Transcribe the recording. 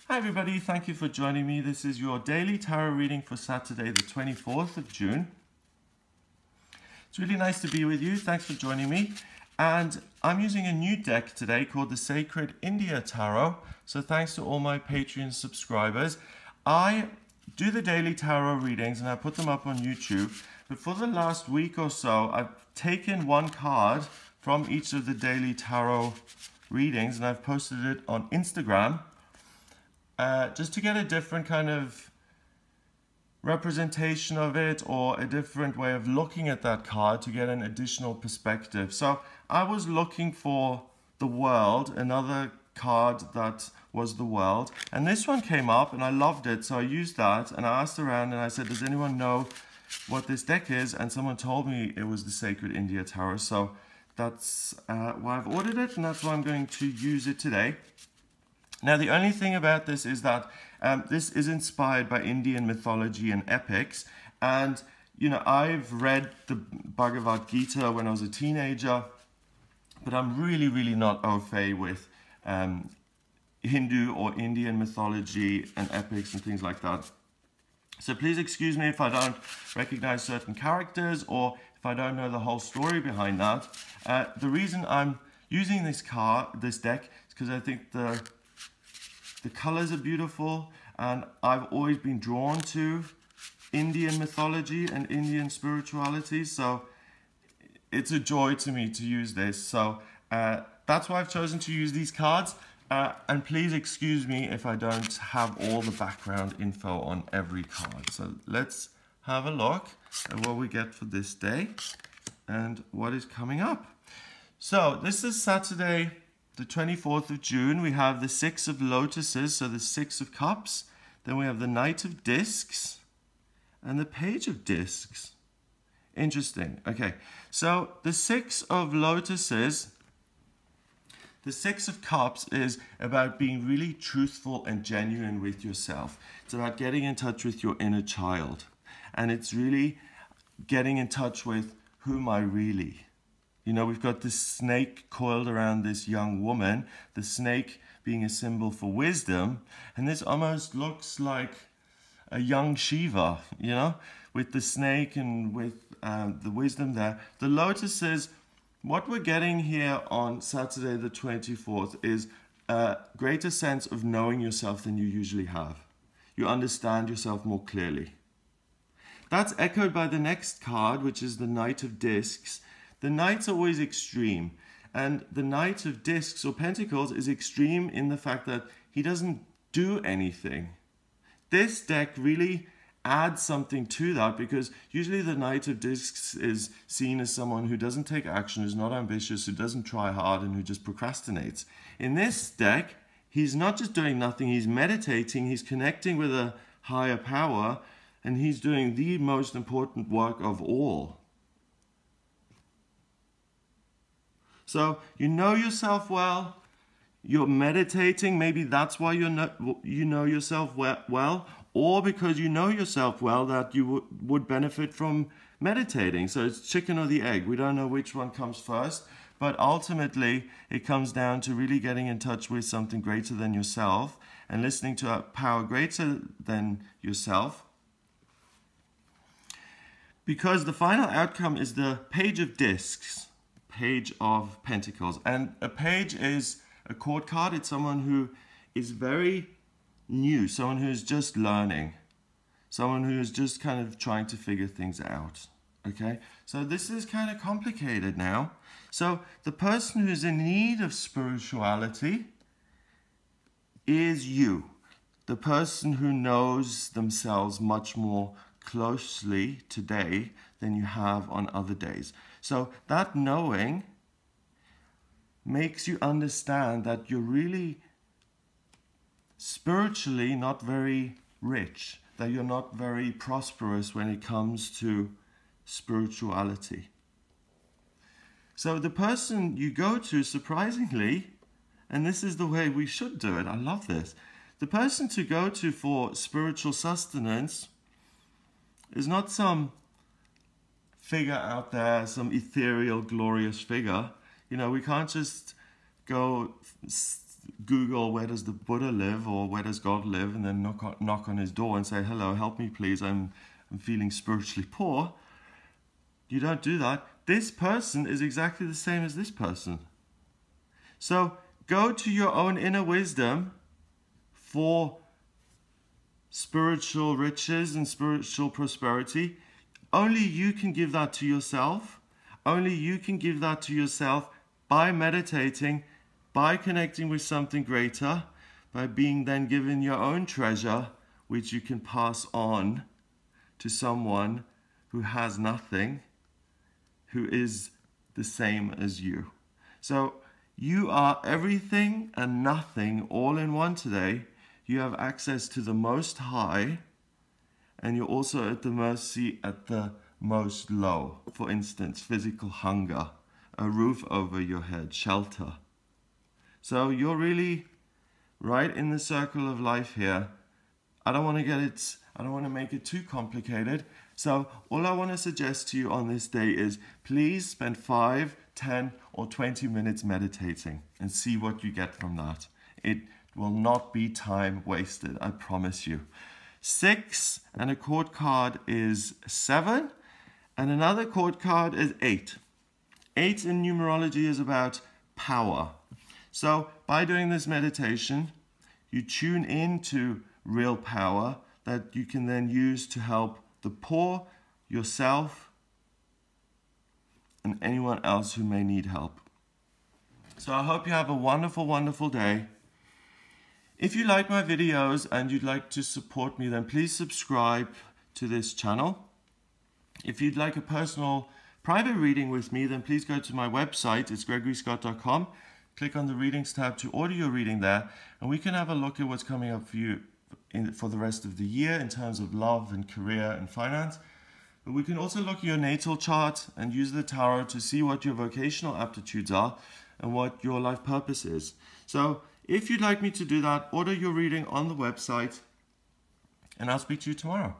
Hi everybody, thank you for joining me. This is your daily tarot reading for Saturday the 24th of June. It's really nice to be with you. Thanks for joining me. And I'm using a new deck today called the Sacred India Tarot. So thanks to all my Patreon subscribers. I do the daily tarot readings and I put them up on YouTube. But for the last week or so, I've taken one card from each of the daily tarot readings and I've posted it on Instagram. Just to get a different kind of representation of it or a different way of looking at that card to get an additional perspective. So I was looking for the world, another card that was the world, and this one came up and I loved it, so I used that and I asked around and I said, does anyone know what this deck is? And someone told me it was the Sacred India Tarot, so that's why I've ordered it and that's why I'm going to use it today. Now, the only thing about this is that this is inspired by Indian mythology and epics. And, you know, I've read the Bhagavad Gita when I was a teenager, but I'm really not au fait with Hindu or Indian mythology and epics and things like that. So please excuse me if I don't recognize certain characters or if I don't know the whole story behind that. The reason I'm using this deck is because I think the colors are beautiful, and I've always been drawn to Indian mythology and Indian spirituality, so it's a joy to me to use this. So that's why I've chosen to use these cards, and please excuse me if I don't have all the background info on every card. So let's have a look at what we get for this day and what is coming up. So this is Saturday the 24th of June. We have the Six of Lotuses, so the Six of Cups. Then we have the Knight of Discs and the Page of Discs. Interesting. Okay, so the Six of Lotuses, the Six of Cups is about being really truthful and genuine with yourself. It's about getting in touch with your inner child. And it's really getting in touch with who am I really? You know, we've got this snake coiled around this young woman, the snake being a symbol for wisdom. And this almost looks like a young Shiva, you know, with the snake and with the wisdom there. The lotuses, what we're getting here on Saturday the 24th is a greater sense of knowing yourself than you usually have. You understand yourself more clearly. That's echoed by the next card, which is the Knight of Discs. The Knight's always extreme, and the Knight of Discs or Pentacles is extreme in the fact that he doesn't do anything. This deck really adds something to that, because usually the Knight of Discs is seen as someone who doesn't take action, who's not ambitious, who doesn't try hard, and who just procrastinates. In this deck, he's not just doing nothing, he's meditating, he's connecting with a higher power, and he's doing the most important work of all. So you know yourself well, you're meditating, maybe that's why you know yourself well, or because you know yourself well that you would benefit from meditating. So it's chicken or the egg. We don't know which one comes first, but ultimately it comes down to really getting in touch with something greater than yourself and listening to a power greater than yourself. Because the final outcome is the Page of Discs. Page of Pentacles, and a page is a court card. It's someone who is very new, someone who is just learning, someone who is just kind of trying to figure things out. Okay, so this is kind of complicated now. So the person who's in need of spirituality is you, the person who knows themselves much more closely today than you have on other days. So that knowing makes you understand that you're really spiritually not very rich, that you're not very prosperous when it comes to spirituality. So the person you go to, surprisingly, and this is the way we should do it, I love this, the person to go to for spiritual sustenance is not some figure out there, some ethereal, glorious figure. You know, we can't just go Google where does the Buddha live or where does God live, and then knock on his door and say, hello, help me please, I'm feeling spiritually poor. You don't do that. This person is exactly the same as this person. So go to your own inner wisdom for spiritual riches and spiritual prosperity. Only you can give that to yourself. Only you can give that to yourself by meditating, by connecting with something greater, by being then given your own treasure, which you can pass on to someone who has nothing, who is the same as you. So you are everything and nothing all in one today. You have access to the Most High, and you're also at the mercy at the most low. For instance, physical hunger, a roof over your head, shelter. So you're really right in the circle of life here. I don't want to make it too complicated. So all I want to suggest to you on this day is please spend 5, 10 or 20 minutes meditating and see what you get from that. It will not be time wasted, I promise you. 6 and a court card is 7 and another court card is 8. 8 in numerology is about power. So by doing this meditation, you tune into real power that you can then use to help the poor, yourself, and anyone else who may need help. So I hope you have a wonderful, wonderful day. If you like my videos and you'd like to support me, then please subscribe to this channel. If you'd like a personal private reading with me, then please go to my website. It's gregoryscott.com. Click on the readings tab to order your reading there, and we can have a look at what's coming up for you for the rest of the year in terms of love and career and finance. But we can also look at your natal chart and use the tarot to see what your vocational aptitudes are and what your life purpose is. So if you'd like me to do that, order your reading on the website, and I'll speak to you tomorrow.